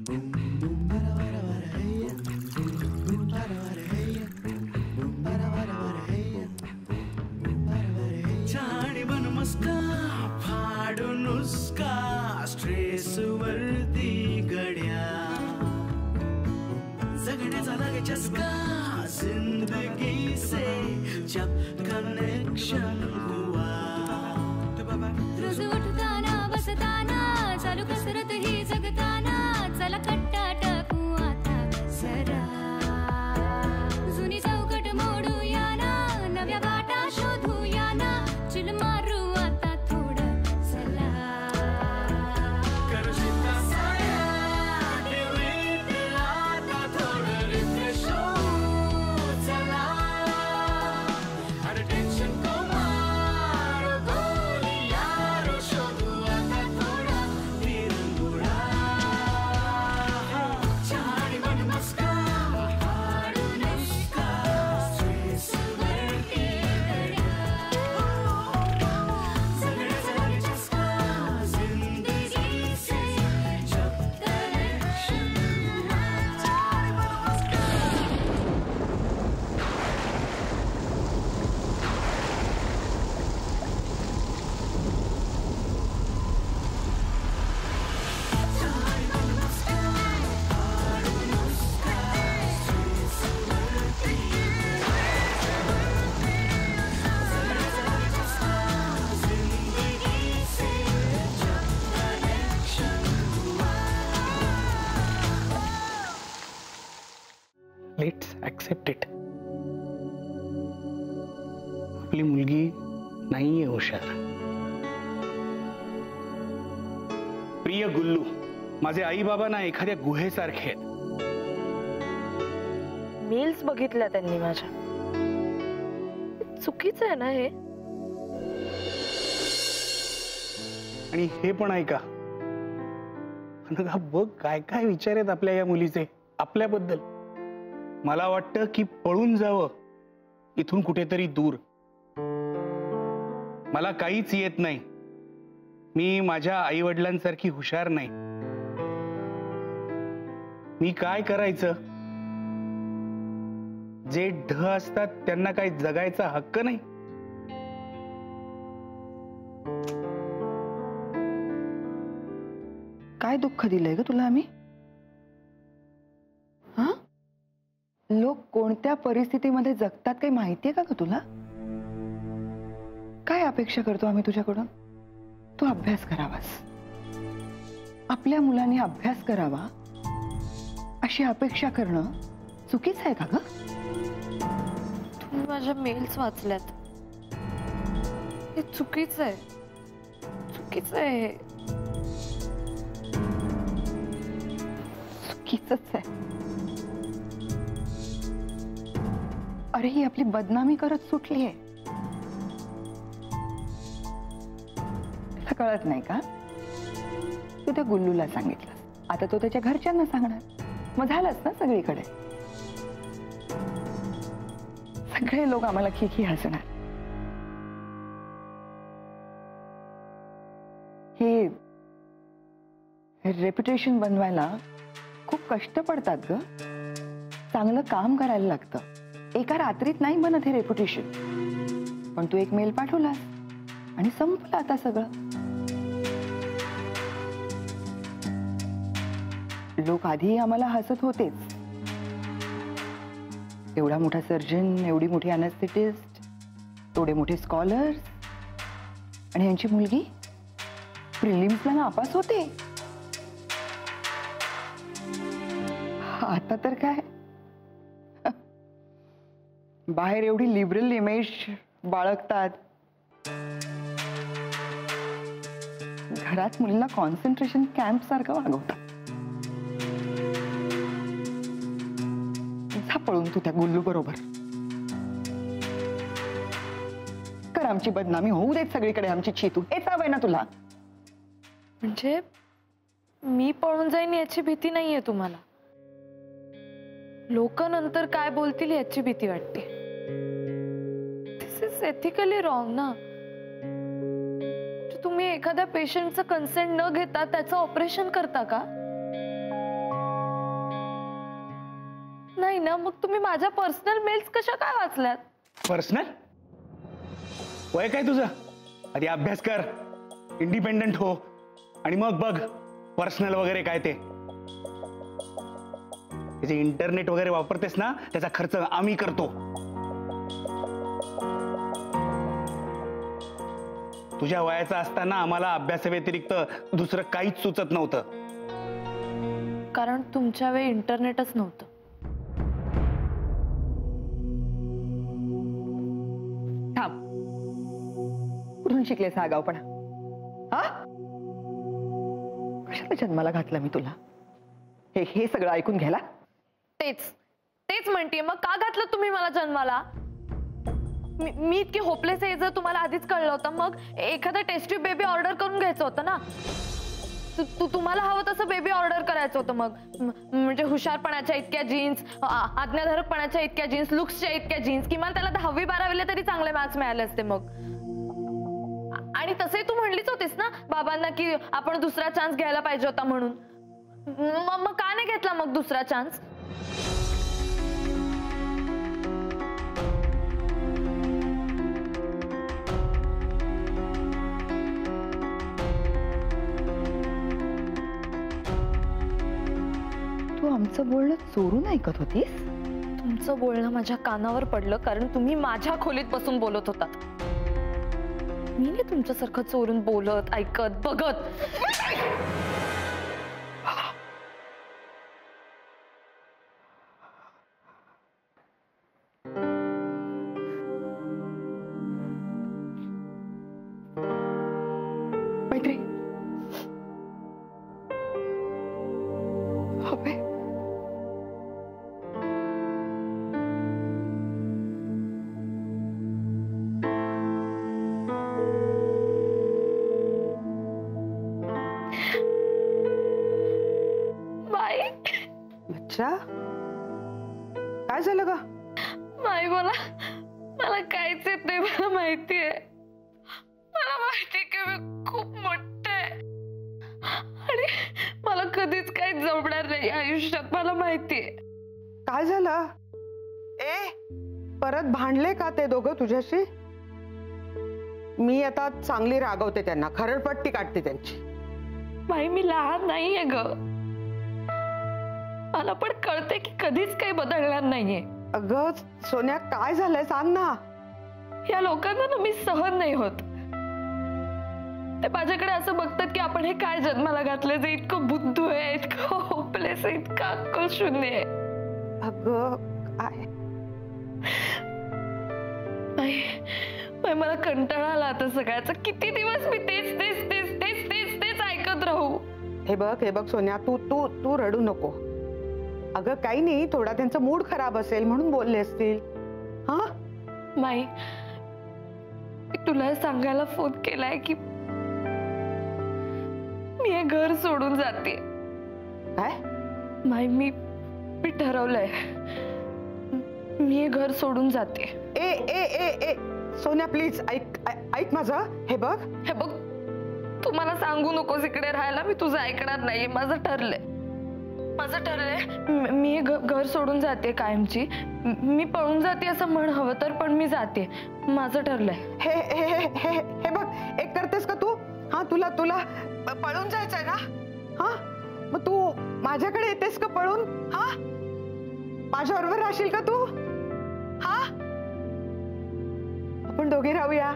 छाणी बन मस्का फाडून उसका स्ट्रेस वरती गड्या जगण्याचा लागे चस्का जिंदगी से जब कनेक्शन हुआ रोज उठताना बसताना चालू कसरत ही जगताना चला कट्टा टाकू आता जरा जुनी चौकट मोडूया ना नव्या वाटा शोधूया ना चिल मारू आता थोडं चला करशिता साया डिलीट आता थोडं रिफ्रेश चला अरे टेन्शन को मार गोली यारो शोधू आता थोडा तिरंगुळा छाडी बन मस्का फाडून उसका स्ट्रेस वरती गड्या जगण्याचा लागे चस्का जिंदगी से जब कनेक्शन हुआ छाडी बन मस्का लेट्स ऍक्सेप्ट इट. आपली मुलगी नाहीये हुशार. प्रिय गुल्लू, माझे आई बाबा ना एखाद्या गुहेसारखे आहेत. मेल्स बघितल्या त्यांनी माझ्या. चुकीचं आहे ना हे. आणि हे पण ऐका, बघ काय काय विचार आहेत आपल्या या मुलीचे आपल्याबद्दल. मला वाटतं की पळून जावं इथून कुठेतरी दूर. मला काहीच येत नाही. मी माझ्या आई वडिलांसारखी हुशार नाही. मी काय करायचं? जे ढ असतात त्यांना काय जगायचा हक्क नाही? काय दुःख दिलंय ग तुला आम्ही? हा, लोक कोणत्या परिस्थितीमध्ये जगतात काही माहितीये का ग तुला? काय अपेक्षा करतो आम्ही तुझ्याकडून? तू अभ्यास करावास, आपल्या मुलांनी अभ्यास करावा अशी अपेक्षा करणं चुकीचं आहे का ग? तुम्ही माझ्या मेल्स वाचल्यात. हे चुकीचं आहे. चुकीचं आहे हे. चुकीचंच आहे. अरे ही आपली बदनामी करत सुटली आहे. तुला कळत नाही का? तू त्या गुल्लूला सांगितलं, आता तो त्याच्या घरच्यांना सांगणार. मग झालंच ना सगळीकडे. सगळे लोक आम्हाला खिखी हसणार. हे रेप्युटेशन बनवायला खूप कष्ट पडतात ग. चांगलं काम करायला लागतं. एका रात्रीत नाही बनत हे रेप्युटेशन. पण तू एक मेल पाठवलास आणि संपलं आता सगळं. लोक आधी आम्हाला हसत होतेच. एवढा मोठा सर्जन, एवढी मोठी अनेस्थेटिस्ट, एवढे मोठे स्कॉलर्स, आणि यांची मुलगी प्रिलिम्सला नापास होते. आता तर काय, बाहेर एवढी लिबरल इमेज बाळगतात, घरात मुलींना कॉन्सन्ट्रेशन कॅम्प सारखं वागवतात. जा पळून तू त्या गुल्लू बरोबर. कर आमची बदनामी होऊ देत सगळीकडे आमची चीतू. हेच हवंय ना तुला? म्हणजे मी पळून जाईन याची भीती नाहीये तुम्हाला? लोक नंतर काय बोलतील याची भीती वाटते. दिस इज एथिकली रॉंग ना. तुम्ही एखाद्या पेशंटचं कन्सेंट न घेता त्याचं ऑपरेशन करता का? ना, मग तुम्ही माझ्या पर्सनल मेल्स कशा काय वाचल्यात? पर्सनल वय काय तुझं? आधी अभ्यास कर, इंडिपेंडंट हो, आणि मग बघ पर्सनल वगैरे काय ते. त्याचे इंटरनेट वगैरे वापरतेस ना, त्याचा खर्च आम्ही करतो. तुझ्या वयाचा असताना आम्हाला अभ्यासाव्यतिरिक्त दुसरं काहीच सुचत नव्हतं. कारण तुमच्या वेळी इंटरनेटच नव्हतं. थांब, कुठून शिकलेस हा आगाऊपणा? हा, कशाला जन्माला घातलं मी तुला हे सगळं ऐकून घ्यायला? तेच म्हणतीये, मग का घातलं तुम्ही मला जन्माला? मी इतकी होपलेस आहे जर तुम्हाला आधीच कळलं होतं, मग एखादा टेस्ट ट्यूब बेबी ऑर्डर करून घ्यायचं होतं ना. तुम्हाला हवं तसं बेबी ऑर्डर करायचं होतं. मग म्हणजे हुशारपणाच्या इतक्या जीन्स, आज्ञाधारकपणाच्या इतक्या जीन्स, लुक्सच्या इतक्या जीन्स, किमान त्याला 10वी 12वीला तरी चांगले मार्क्स मिळाले असते. मग आणि तसंही तू म्हणलीच होतीस ना बाबांना की आपण दुसरा चान्स घ्यायला पाहिजे होता म्हणून. मग का नाही घेतला मग दुसरा चान्स? तू आमचं बोलणं चोरून ऐकत होतीस? तुमचं बोलणं माझ्या कानावर पडलं कारण तुम्ही माझ्या खोलीत बसून बोलत होतात. मी नाही तुमच्यासारखं चोरून बोलत, ऐकत, बघत. मैत्री, अबे बाई, अच्छा, काय झालं ग? बाई मला काहीच येत नाही. मला माहितीये की मी खूप मोठे आहे आणि मला कधीच काही जमणार नाही आयुष्यात. मला माहितीये. काय झालं? परत भांडले का ते दोघं तुझ्याशी? मी आता चांगली रागवते त्यांना, खरडपट्टी काढते त्यांची. बाई, मी लहान नाहीये ग. मला पण कळते की कधीच काही बदलणार नाहीये. अगं सोन्या, काय झालंय सांग ना. या लोकांना ना मी सहन नाही होत. ते माझ्याकडे असं बघतात की आपण हे काय जन्माला घातलं, जे इतकं बुद्धू आहे, इतकं होपलेस आहे, इतकं अक्कल शून्य आहे. अगं काय बाई, मला कंटाळा आला आता सगळ्याचा. किती दिवस मी तेच तेच तेच तेच तेच तेच ऐकत राहू? हे बघ सोन्या, तू तू तू रडू नको. अगं काही नाही, थोडा त्यांचा मूड खराब असेल म्हणून बोलले असतील. हा माई, तुला सांगायला फोन केलाय की मी हे घर सोडून जाते. काय? माई, मी ठरवलंय. मी हे घर सोडून जाते. ए ए ए ए सोन्या, प्लीज ऐक माझं. हे बघ, तुम्हाला सांगू नकोस इकडे राहायला. मी तुझं ऐकणार नाहीये. माझं ठरलंय. मी हे घर सोडून जाते कायमची. मी पळून जाते असं म्हण हवं तर, पण मी जाते. माझं ठरलंय. हे हे हे हे बघ, एक करतेस का तू? हा, तुला पळून जायचंय ना? हा, मग तू माझ्याकडे येतेस का पळून? हा, माझ्याबरोबर राहशील का तू? हा, आपण दोघे राहूया.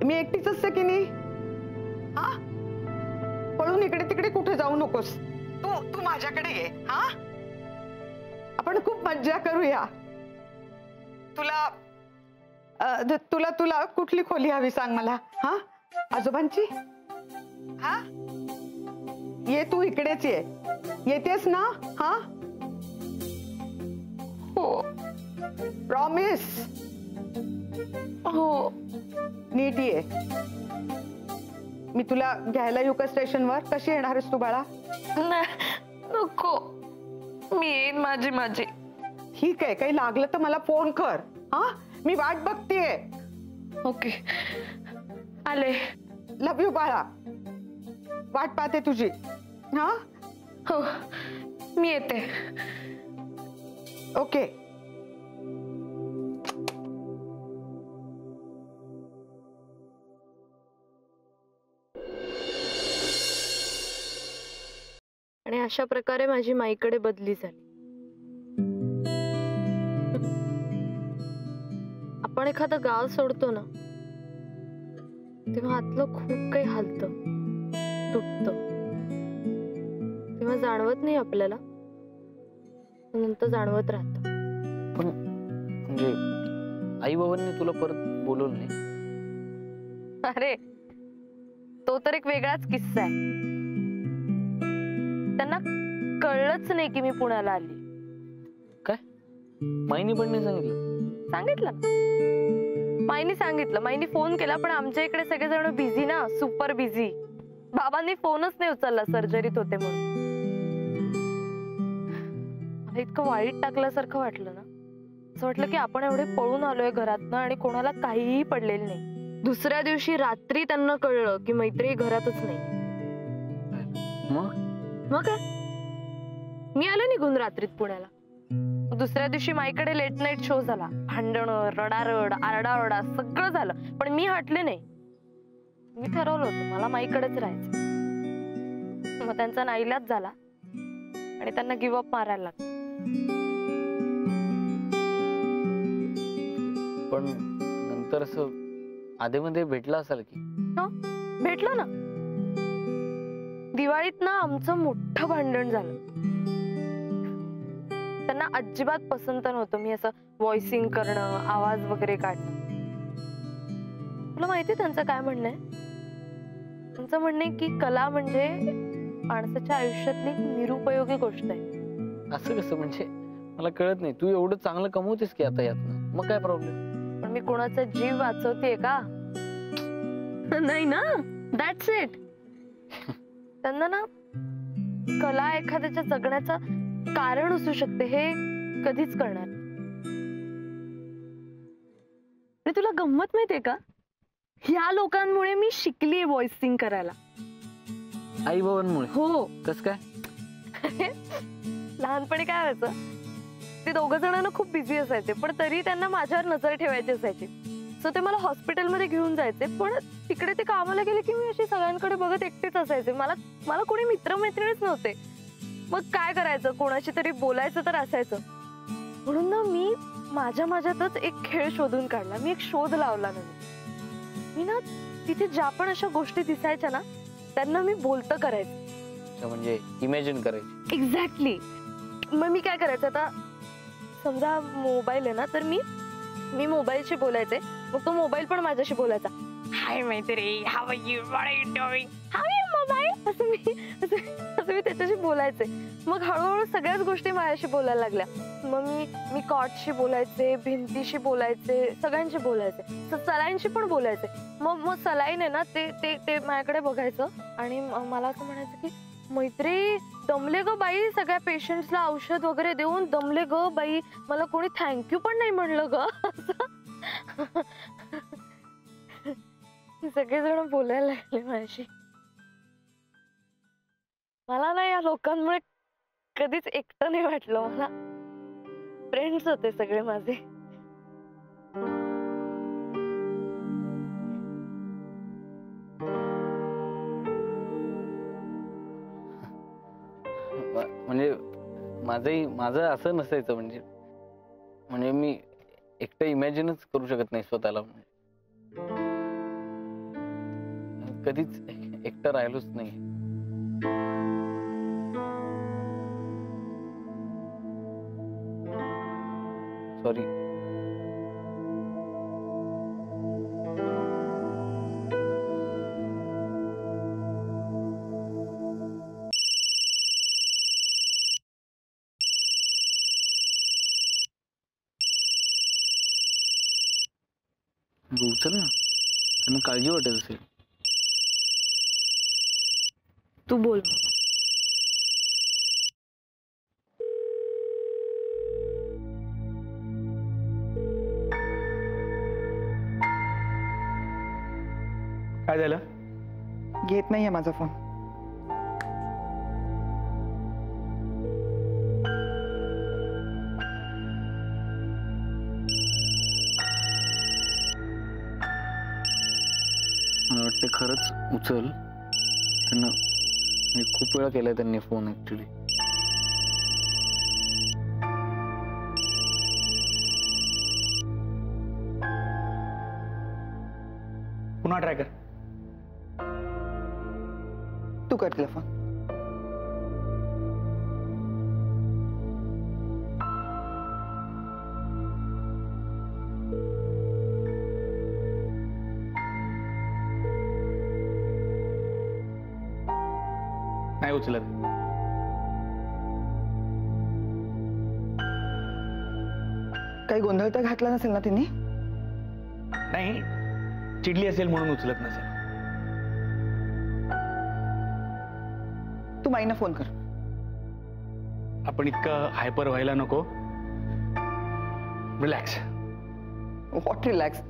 मी एकटीच असते की नाही. हा, पळून इकडे तिकडे कुठे जाऊ नकोस. तू माझ्याकडे ये. हा, आपण खूप मज्जा करूया. तुला कुठली खोली हवी सांग मला. हा, आजोबांची? हा, ये तू इकडेच ये. येतेस ना? हा, हो. प्रॉमिस? हो. नीट ये. मी तुला घ्यायला येऊ का स्टेशनवर? कशी येणार आहेस तू बाळा? नको, मी येईन माझी. ठीक आहे, काही लागलं तर मला फोन कर. हा, मी वाट बघतीये. ओके, आले. लव यू बाळा. वाट पाहते तुझी. हा, हो, मी येते. ओके. आणि अशा प्रकारे माझी माईकडे बदली झाली. आपण एखादं गाव सोडतो ना तेव्हा आतलं खूप काही हलतं, तुटतं. तेव्हा जाणवत नाही आपल्याला, नंतर जाणवत राहतं. पण म्हणजे आई बाबांनी तुला परत बोलवलं नाही? अरे तो तर एक वेगळाच किस्सा आहे. त्यांना कळलंच नाही की मी पुण्याला आली. काय माईनी पण नाही सांगितलं? सांगितलं ना, माईनी सांगितलं. माईनी फोन केला, पण आमच्या इकडे सगळेजण बिझी ना, सुपर बिझी. बाबांनी फोनच नाही उचलला, सर्जरीत होते म्हणून. मला इतकं वाईट टाकल्यासारखं वाटलं ना, असं वाटलं की आपण एवढे पळून आलोय घरातनं आणि कोणाला काहीही पडलेलं नाही. दुसऱ्या दिवशी रात्री त्यांना कळलं की मैत्री घरातच नाही. मग काय, मी आले निघून रात्रीत पुण्याला. दुसऱ्या दिवशी माईकडे लेट नाईट शो झाला. भांडण, रडारड, आरडाओरडा सगळं झालं, पण मी हटले नाही. मी ठरवलं होतं मला माईकडेच राहायचं. मग त्यांचा नाईलाज झाला आणि त्यांना गिव्ह अप मारायला लागला. पण नंतर असं आधेमध्ये भेटला असाल की? भेटलो ना. दिवाळीत ना आमचं मोठं भांडण झालं. त्यांना अजिबात पसंत नव्हतं मी असं व्हॉइसिंग करणं, आवाज वगैरे काढणं. तुला माहितीये त्यांचं काय म्हणणं आहे? त्यांचं म्हणणं आहे की कला म्हणजे माणसाच्या आयुष्यातली निरुपयोगी गोष्ट आहे. असं कसं म्हणजे? मला कळत नाही. तू एवढं चांगलं कमवतेस की आता यातनं, मग काय प्रॉब्लेम? पण मी कोणाचा जीव वाचवतेय का? नाही ना. That's it. त्यांना ना कला एखाद्याच्या जगण्याचं कारण असू शकते हे कधीच कळणार. आणि तुला गंमत माहितीये का, ह्या लोकांमुळे मी शिकली व्हॉइसिंग करायला. आई बाबांमुळे? हो. कस काय? लहानपणी काय व्हायचं, ते दोघं जण खूप बिझी असायचे, पण तरी त्यांना माझ्यावर नजर ठेवायची असायची. सो ते मला हॉस्पिटलमध्ये घेऊन जायचे, पण तिकडे ते कामाला गेले की मी अशी सगळ्यांकडे बघत एकटेच असायचे. मला कोणी मित्रमैत्रिणीच नव्हते. मग काय करायचं, कोणाशी तरी बोलायचं तर असायचं. म्हणून ना मी माझ्यातच एक खेळ शोधून काढला. मी एक शोध लावला नवीन. मी ना तिथे ज्या पण अशा गोष्टी दिसायच्या ना त्यांना मी बोलतं करायचं. म्हणजे इमॅजिन करायची? एक्झॅक्टली. मग मी काय करायचं, आता समजा मोबाईल आहे ना, तर मी मोबाईलशी बोलायचे, मग तो मोबाईल पण माझ्याशी बोलायचा. Hi Maitri, how are you, what are you doing, how are you mobile, असं मी त्याच्याशी बोलायचे. मग हळूहळू सगळ्याच गोष्टी माझ्याशी बोलायला लागल्या. मग मी कॉटशी बोलायचे, भिंतीशी बोलायचे, सगळ्यांशी बोलायचे, सलाईनशी पण बोलायचे. मग सलाईन आहे ना, ते माझ्याकडे बघायचं आणि मला असं म्हणायचं की मैत्री, दमले ग बाई, सगळ्या पेशंट्सला औषध वगैरे देऊन दमले ग बाई, मला कोणी थँक्यू पण नाही म्हणलं ग. सगळेजण बोलायला लागले माझ्याशी. मला ना या लोकांमुळे कधीच एकटं नाही वाटलं. मला फ्रेंड्स होते सगळे माझे. म्हणजे माझं असं नसायचं. म्हणजे मी एकटं इमॅजिनच करू शकत नाही स्वतःला. कधीच एकटं राहिलोच नाही. सॉरी. उचल ना, त्यांना काळजी वाटत असेल. तू बोल. काय झालं? घेत नाहीये माझा फोन. वाटतं खरंच उचल. त्यांना खूप वेळा केलाय त्यांनी फोन ऍक्च्युली. पुन्हा ट्राय कर. तू कर तिला फोन. नाही उचलत. काही गोंधळ तर घातला नसेल ना तिने? नाही, चिडली असेल म्हणून उचलत नसेल. तू माईना फोन कर. आपण इतकं हायपर व्हायला नको. Relax. What relax?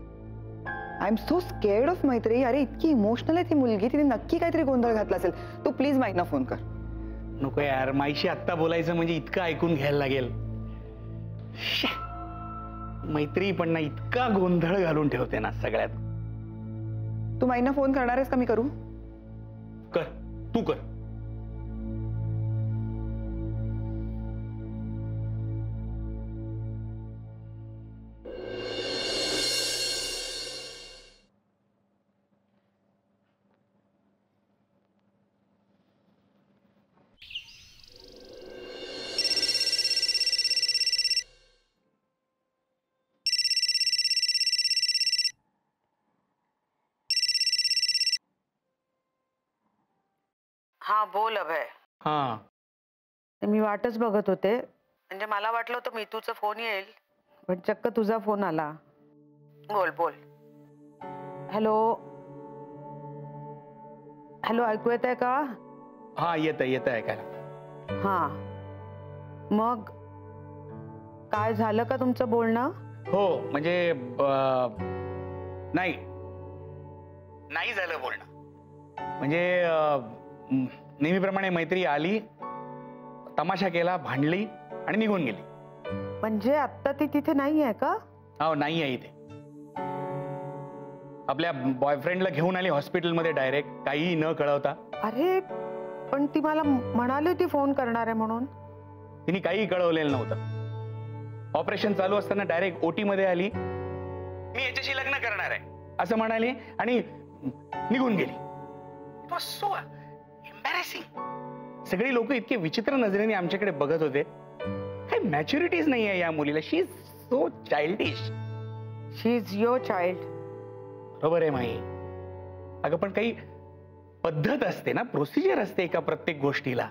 I am so scared of मैत्री. अरे इतकी इमोशनल आहे ती मुलगी, तिने नक्की काहीतरी गोंधळ घातला असेल. तू प्लीज माईना फोन कर. नको यार, माईशी आत्ता बोलायचं म्हणजे इतकं ऐकून घ्यायला लागेल. श्या. मैत्री पण ना इतका गोंधळ घालून ठेवते ना सगळ्यात. तू माईना फोन करणार आहेस का मी करू? कर, तू कर. हा बोल अभय. हा, मी वाटच बघत होते. म्हणजे मला वाटलं होतं मीतूचा फोन येईल, पण चक्क तुझा फोन आला. बोल बोल. हॅलो हॅलो, ऐकू येत आहे का? हा, येत ऐकायला. हा, मग काय झालं का तुमचं बोलणं? हो म्हणजे नाही झालं बोलणं. म्हणजे नेहमीप्रमाणे मैत्री आली, तमाशा केला, भांडली आणि निघून गेली. म्हणजे आता ती तिथे नाही आहे का? हो, नाही आहे इथे. आपल्या बॉयफ्रेंडला घेऊन आली हॉस्पिटलमध्ये डायरेक्ट, काहीही न कळवता. अरे पण ती मला म्हणाली होती फोन करणार आहे म्हणून. तिने काही कळवलेलं नव्हतं. ऑपरेशन चालू असताना डायरेक्ट ओटी मध्ये आली. मी याच्याशी लग्न करणार आहे असं म्हणाली आणि निघून गेली. It was so embarrassing. सगळी लोक इतके विचित्र नजरेने आमच्याकडे बघत होते. काही मॅच्युरिटीज नाही आहे या मुलीला. She is so childish. She is your child. बरोबर आहे माई. अगं पण काही पद्धत असते ना, प्रोसिजर असते एका प्रत्येक गोष्टीला.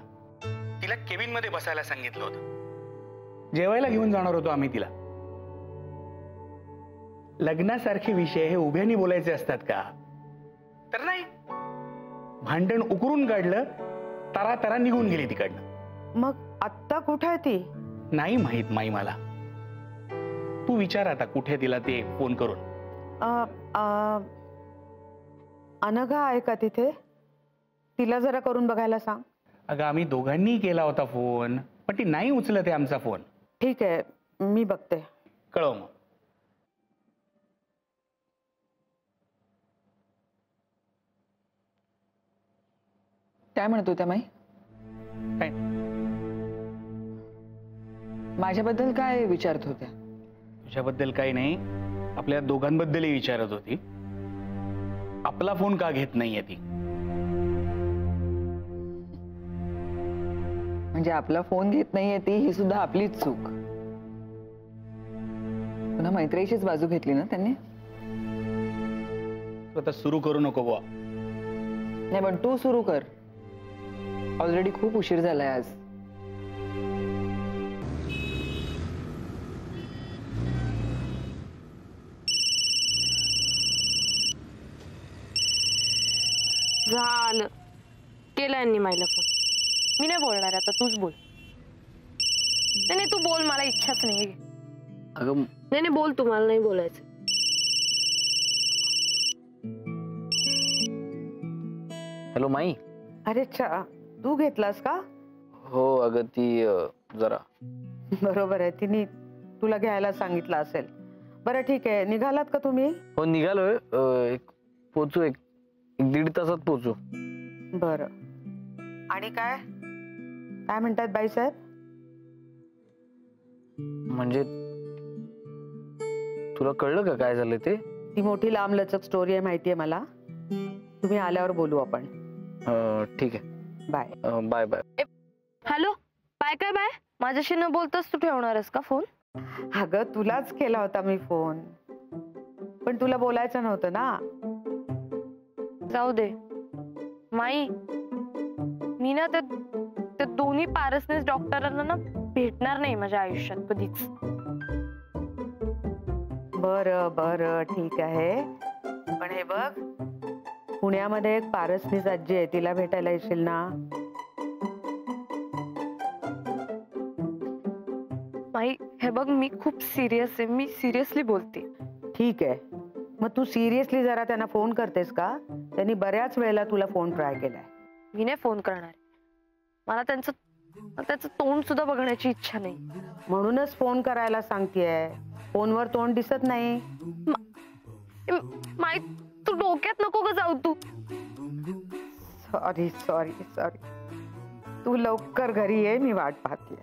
तिला केबिन मध्ये बसायला सांगितलं होतं. जेवायला घेऊन जाणार होतो आम्ही तिला. लग्नासारखे विषय हे उभ्याने बोलायचे असतात का? तर नाही. भांडण उकरून काढलं, तरा निघून गेली तिकडनं. मग आत्ता कुठे आहे ती? नाही माहित माई मला. तू विचार आता कुठे तिला ते फोन करून. अनघा आहे का तिथे? तिला जरा करून बघायला सांग. अगं आम्ही दोघांनी केला होता फोन, पण ती नाही उचलत आहे आमचा फोन. ठीक आहे, मी बघते. कळव मग. काय म्हणत होत्या माई? काय? माझ्याबद्दल काय विचारत होत्या? तुझ्याबद्दल काही नाही, आपल्या दोघांबद्दलही विचारत होती. आपला फोन का घेत नाहीये ती? म्हणजे आपला फोन घेत नाहीये ती, ही सुद्धा आपलीच चूक. पुन्हा मैत्रीचीच बाजू घेतली ना त्यांनी. आता सुरू करू नको बुवा. नाही पण तू सुरू कर. ऑलरेडी खूप उशीर झालाय आज. झालं, केलं यांनी मायला फोन. मी नाही बोलणार आता, तूच बोल. नाही नाही, तू बोल, मला इच्छाच नाही. अगं नाही बोल, तुम्हाला नाही बोलायचं. हॅलो माई. अरे अच्छा, तू घेतलास का? हो अगं ती जरा. बरोबर आहे, तिने तुला घ्यायला सांगितलं असेल. बरं ठीक आहे, निघालात का तुम्ही? हो निघालोय. एक पोचू एक 1-1.5 तासात पोहोचू. बरं. आणि काय काय म्हणतात बाईसाहेब? म्हणजे तुला कळलं का काय झालं ते? ती मोठी लांबलचक स्टोरी आहे, माहितीये मला. तुम्ही आल्यावर बोलू आपण. ठीक आहे. Bye. Bye bye. Hello, bye काय बाय? माझ्याशी न बोलताच तू ठेवणारस का फोन? अगं तुलाच केला होता मी फोन, पण तुला बोलायचं नव्हतं ना. जाऊ दे माई, मी ना ते दोन्ही पारसनीस डॉक्टरांना ना भेटणार नाही माझ्या आयुष्यात कधीच. बरं बरं ठीक आहे, पण हे बघ, पुण्यामध्ये एक पारसनीस आजी आहे, तिला भेटायला येशील ना? माई हे बघ, मी खूप सिरियस आहे, मी सिरियसली बोलते. ठीक आहे, मग तू सिरियसली जरा त्यांना फोन करतेस का? त्यांनी बऱ्याच वेळेला तुला फोन ट्राय केलाय. मी नाही फोन करणार, मला त्याचं तोंड सुद्धा बघण्याची इच्छा नाही. म्हणूनच फोन करायला सांगतेय. फोनवर तोंड दिसत नाही. माई तू डोक्यात नको ग जाऊ तू. Sorry sorry sorry. तू लवकर घरी ये, मी वाट पाहते.